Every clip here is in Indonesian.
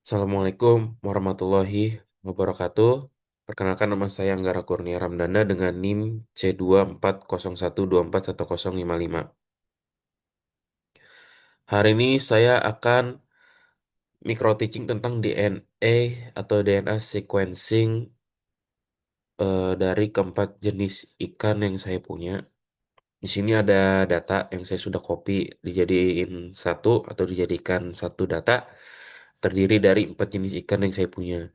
Assalamualaikum warahmatullahi wabarakatuh. Perkenalkan nama saya Anggara Kurnia Ramdana dengan NIM C2401241055. Hari ini saya akan micro teaching tentang DNA atau DNA sequencing dari keempat jenis ikan yang saya punya. Di sini ada data yang saya sudah copy dijadiin satu atau dijadikan satu data terdiri dari empat jenis ikan yang saya punya.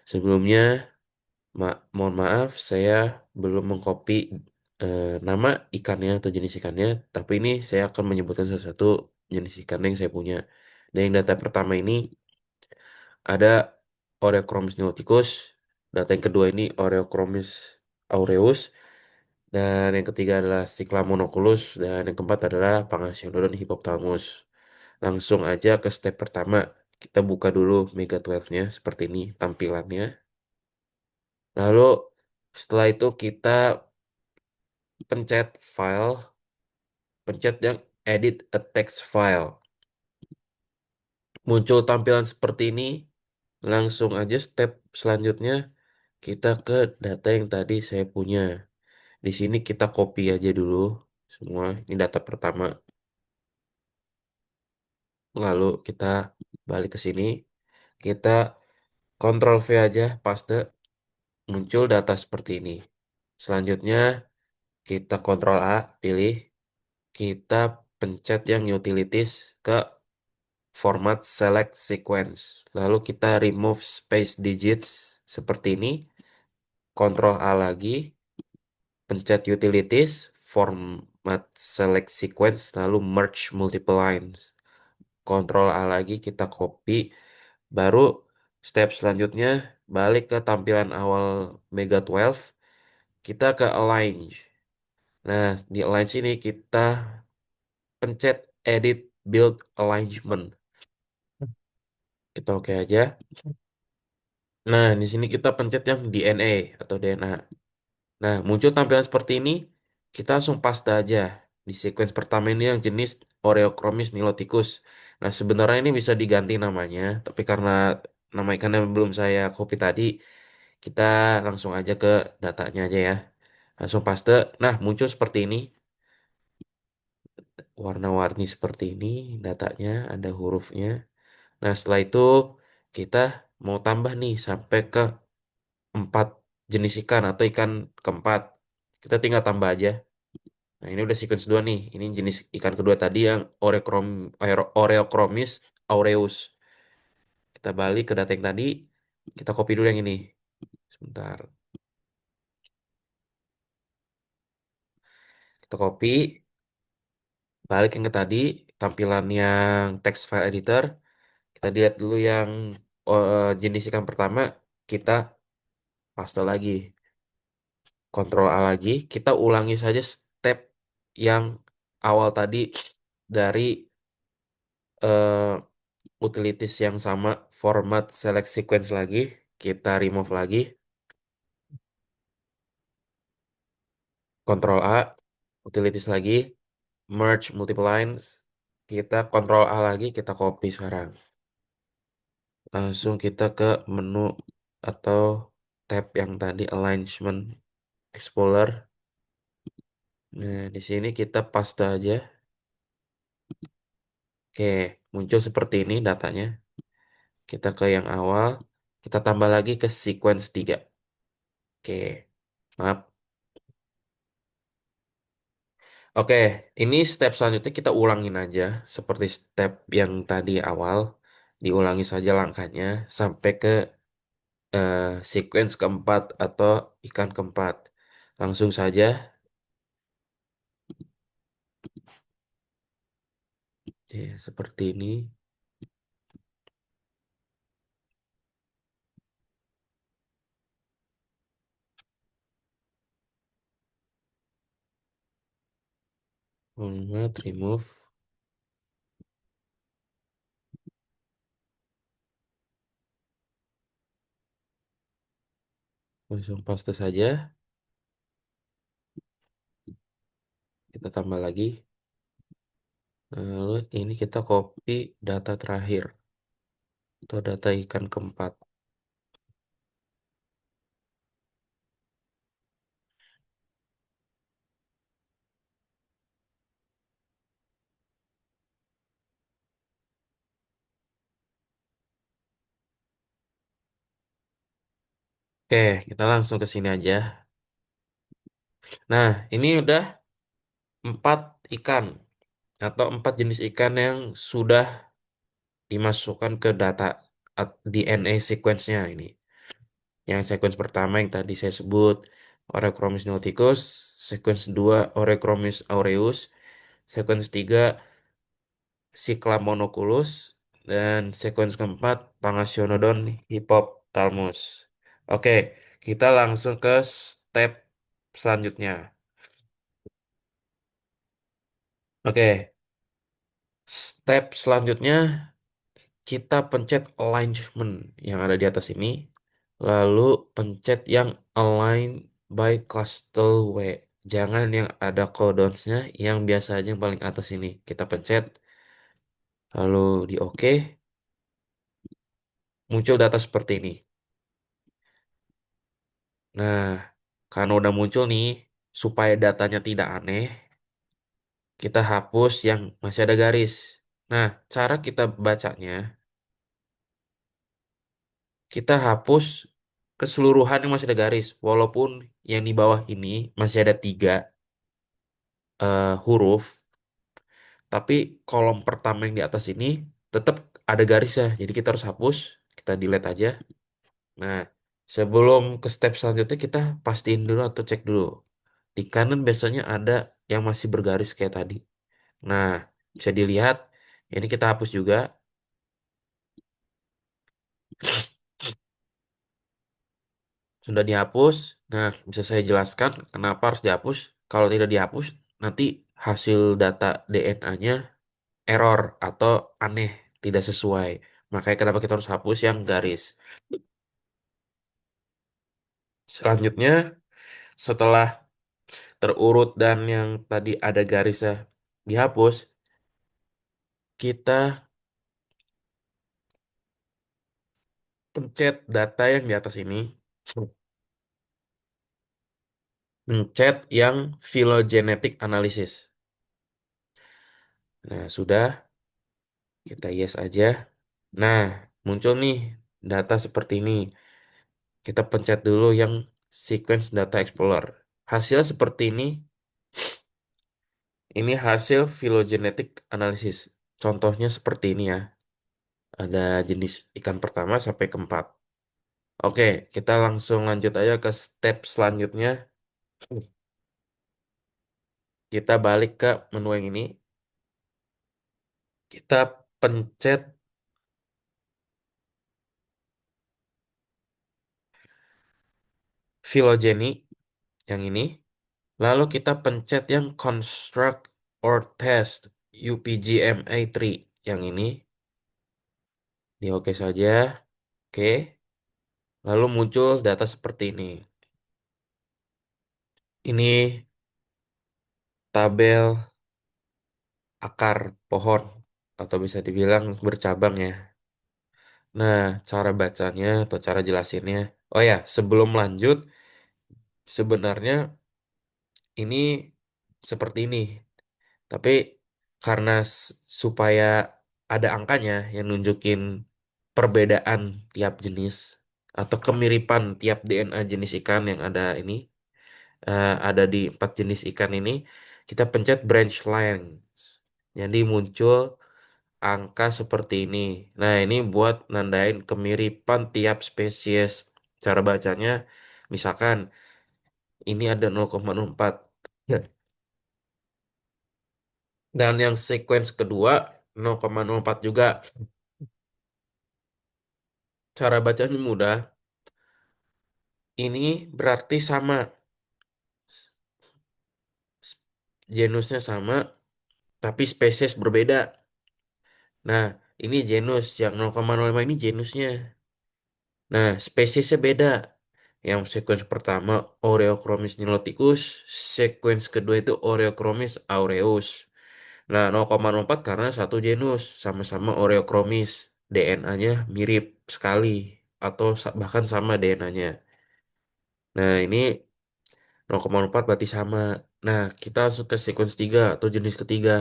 Sebelumnya, mohon maaf, saya belum mengcopy nama ikannya atau jenis ikannya, tapi ini saya akan menyebutkan salah satu jenis ikan yang saya punya. Dan yang data pertama ini ada Oreochromis niloticus, data yang kedua ini Oreochromis aureus, dan yang ketiga adalah Cyclamonoculus, dan yang keempat adalah Pangasiodon hippopotamus. Langsung aja ke step pertama. Kita buka dulu Mega 12-nya, seperti ini tampilannya. Lalu setelah itu kita pencet file, pencet yang edit a text file. Muncul tampilan seperti ini, langsung aja step selanjutnya kita ke data yang tadi saya punya. Di sini kita copy aja dulu semua. Ini data pertama. Lalu kita balik ke sini, kita Ctrl V aja, paste, muncul data seperti ini. Selanjutnya kita Ctrl A, pilih, kita pencet yang utilities ke format select sequence. Lalu kita remove space digits seperti ini. Ctrl A lagi, pencet utilities, format select sequence, lalu merge multiple lines. Ctrl A lagi, kita copy. Baru step selanjutnya balik ke tampilan awal Mega 12. Kita ke align. Nah, di align sini kita pencet edit build alignment. Kita oke aja. Nah, di sini kita pencet yang DNA atau DNA. Nah, muncul tampilan seperti ini. Kita langsung paste aja. Di sequence pertama ini yang jenis Oreochromis niloticus. Nah, sebenarnya ini bisa diganti namanya, tapi karena nama ikannya belum saya copy tadi, kita langsung aja ke datanya aja ya. Langsung paste. Nah, muncul seperti ini. Warna-warni seperti ini datanya, ada hurufnya. Nah, setelah itu kita mau tambah nih sampai ke empat jenis ikan atau ikan keempat. Kita tinggal tambah aja. Nah, ini udah sequence 2 nih. Ini jenis ikan kedua tadi yang Oreochromis aureus. Kita balik ke data yang tadi. Kita copy dulu yang ini. Sebentar. Kita copy. Balik yang ke tadi. Tampilan yang text file editor. Kita lihat dulu yang jenis ikan pertama. Kita paste lagi. Ctrl A lagi. Kita ulangi saja step yang awal tadi dari eh, utilities yang sama, format select sequence lagi, kita remove lagi, Ctrl A, utilities lagi, merge multiple lines, kita Ctrl A lagi, kita copy sekarang. Langsung kita ke menu atau tab yang tadi Alignment Explorer. Nah, di sini kita paste aja. Oke, muncul seperti ini datanya. Kita ke yang awal, kita tambah lagi ke sequence 3. Oke, maaf. Oke, ini step selanjutnya kita ulangin aja seperti step yang tadi awal. Diulangi saja langkahnya sampai ke sequence keempat atau ikan keempat. Langsung saja, ya, seperti ini. Format, remove, langsung paste saja. Kita tambah lagi. Lalu ini kita copy data terakhir. atau data ikan keempat. Oke, kita langsung ke sini aja. Nah, ini udah empat ikan atau empat jenis ikan yang sudah dimasukkan ke data DNA sequence-nya ini. Yang sequence pertama yang tadi saya sebut Oreochromis nauticus, sequence 2 Oreochromis aureus, sequence 3 Cyclamonoculus, dan sequence keempat Pangasionodon hippophthalmus. Oke, kita langsung ke step selanjutnya. Oke, step selanjutnya kita pencet alignment yang ada di atas ini, lalu pencet yang align by cluster W. Jangan yang ada codonsnya, yang biasanya yang paling atas ini. Kita pencet, lalu di OK, muncul data seperti ini. Nah, karena udah muncul nih, supaya datanya tidak aneh, kita hapus yang masih ada garis. Nah, cara kita bacanya, kita hapus keseluruhan yang masih ada garis. Walaupun yang di bawah ini masih ada tiga huruf, tapi kolom pertama yang di atas ini tetap ada garisnya. Jadi kita harus hapus, kita delete aja. Nah, sebelum ke step selanjutnya kita pastiin dulu atau cek dulu. Di kanan biasanya ada yang masih bergaris kayak tadi. Nah, bisa dilihat, ini kita hapus juga. Sudah dihapus. Nah, bisa saya jelaskan kenapa harus dihapus. Kalau tidak dihapus, nanti hasil data DNA-nya error atau aneh, tidak sesuai. Makanya kenapa kita harus hapus yang garis. Selanjutnya, setelah terurut dan yang tadi ada garisnya dihapus, kita pencet data yang di atas ini, pencet yang phylogenetic analysis. Nah, sudah, kita yes aja. Nah, muncul nih data seperti ini. Kita pencet dulu yang sequence data explorer. Hasil seperti ini, ini hasil phylogenetic analysis. Contohnya seperti ini ya. Ada jenis ikan pertama sampai keempat. Oke, kita langsung lanjut aja ke step selanjutnya. Kita balik ke menu yang ini. Kita pencet phylogeny yang ini. Lalu kita pencet yang construct or test UPGMA3 yang ini. Di oke saja. Oke. Lalu muncul data seperti ini. Ini tabel akar pohon atau bisa dibilang bercabang ya. Nah, cara bacanya atau cara jelasinnya. Oh ya, sebelum lanjut, sebenarnya ini seperti ini. Tapi karena supaya ada angkanya yang nunjukin perbedaan tiap jenis atau kemiripan tiap DNA jenis ikan yang ada ini, ada di empat jenis ikan ini, kita pencet branch lines. Jadi muncul angka seperti ini. Nah, ini buat nandain kemiripan tiap spesies. Cara bacanya, misalkan ini ada 0,04. Nah, dan yang sequence kedua 0,04 juga. Cara bacanya mudah. Ini berarti sama. Genusnya sama, tapi spesies berbeda. Nah, ini genus. Yang 0,05 ini genusnya. Nah, spesiesnya beda. Yang sequence pertama Oreochromis niloticus, sequence kedua itu Oreochromis aureus. Nah, 0,04 karena satu genus, sama-sama Oreochromis. DNA-nya mirip sekali atau bahkan sama DNA-nya. Nah, ini 0,4 berarti sama. Nah, kita langsung ke sequence 3 atau jenis ketiga.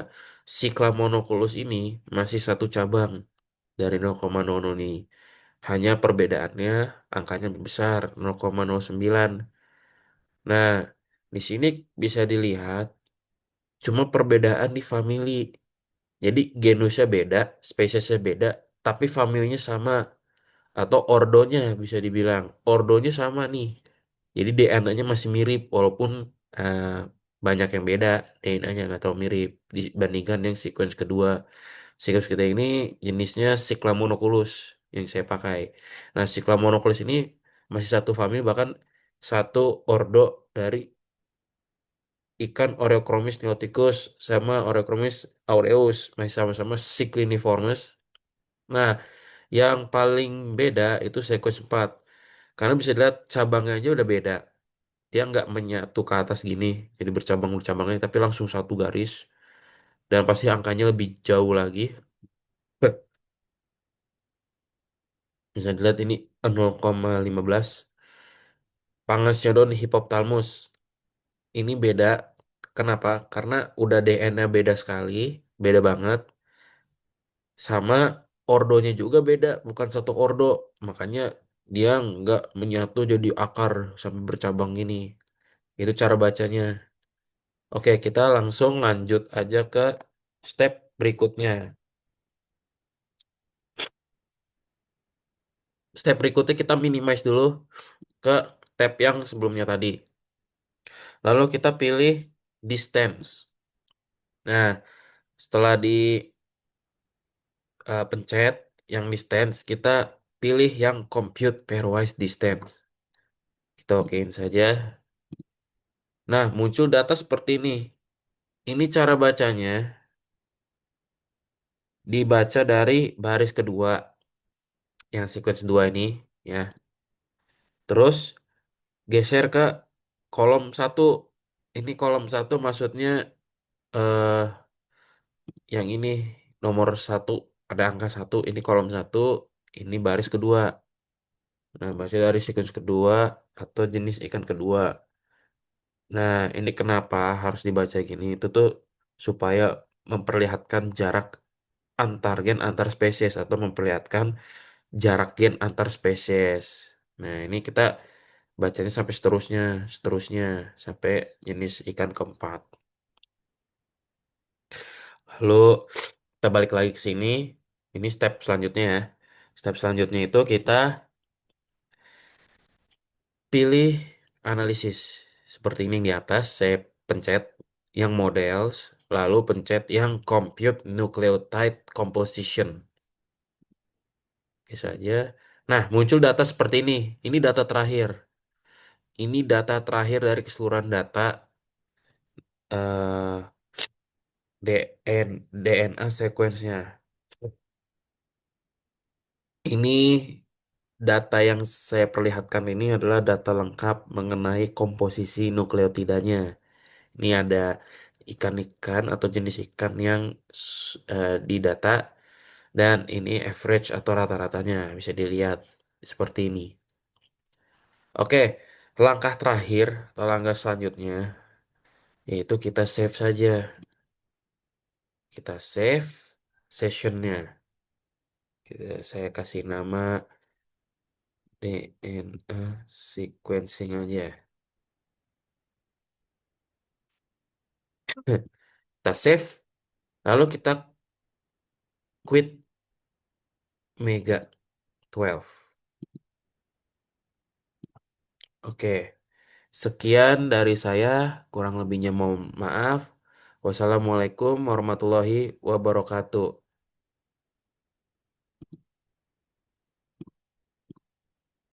Cyclamonoculus ini masih satu cabang dari 0,00 ini. Hanya perbedaannya angkanya lebih besar, 0,09. Nah, di sini bisa dilihat cuma perbedaan di famili. Jadi genusnya beda, spesiesnya beda, tapi familinya sama atau ordonya bisa dibilang. Ordonya sama nih. Jadi DNA-nya masih mirip walaupun eh, banyak yang beda DNA-nya nggak terlalu mirip dibandingkan yang sequence kedua. Sequence kedua ini jenisnya Cyclamonoculus yang saya pakai. Nah, Cyclamonoculus ini masih satu famili bahkan satu ordo dari ikan Oreochromis niloticus sama Oreochromis aureus masih sama-sama Cycliniformes. Nah, yang paling beda itu sequence 4. Karena bisa dilihat cabangnya aja udah beda. Dia nggak menyatu ke atas gini, jadi bercabang-bercabangnya, tapi langsung satu garis. Dan pasti angkanya lebih jauh lagi. Bisa dilihat ini 0,15. Pangasiodon Hippophthalmus. Ini beda. Kenapa? Karena udah DNA beda sekali, beda banget. Sama ordonya juga beda, bukan satu ordo. Makanya dia nggak menyatu jadi akar sampai bercabang gini. Itu cara bacanya. Oke, kita langsung lanjut aja ke step berikutnya. Step berikutnya kita minimize dulu ke tab yang sebelumnya tadi. Lalu kita pilih distance. Nah, setelah di pencet yang distance, kita pilih yang compute pairwise distance. Kita okein saja. Nah, muncul data seperti ini. Ini cara bacanya dibaca dari baris kedua yang sequence 2 ini ya. Terus geser ke kolom satu. Ini kolom satu maksudnya eh yang ini nomor satu ada angka satu. Ini kolom satu. Ini baris kedua. Nah, baca dari sequence kedua atau jenis ikan kedua. Nah, ini kenapa harus dibaca gini? Itu tuh supaya memperlihatkan jarak antar gen antar spesies atau memperlihatkan jarak gen antar spesies. Nah, ini kita bacanya sampai seterusnya, seterusnya sampai jenis ikan keempat. Lalu kita balik lagi ke sini. Ini step selanjutnya ya. Step selanjutnya itu kita pilih analisis. Seperti ini di atas, saya pencet yang models, lalu pencet yang compute nucleotide composition. Oke saja. Nah, muncul data seperti ini. Ini data terakhir. Ini data terakhir dari keseluruhan data eh, DNA sequence-nya. Ini data yang saya perlihatkan ini adalah data lengkap mengenai komposisi nukleotidanya. Ini ada ikan-ikan atau jenis ikan yang didata dan ini average atau rata-ratanya bisa dilihat seperti ini. Oke, langkah terakhir atau langkah selanjutnya yaitu kita save saja. Kita save sessionnya. Saya kasih nama DNA sequencing aja. Kita save, lalu kita quit Mega 12. Oke, sekian dari saya. Kurang lebihnya mohon maaf. Wassalamualaikum warahmatullahi wabarakatuh.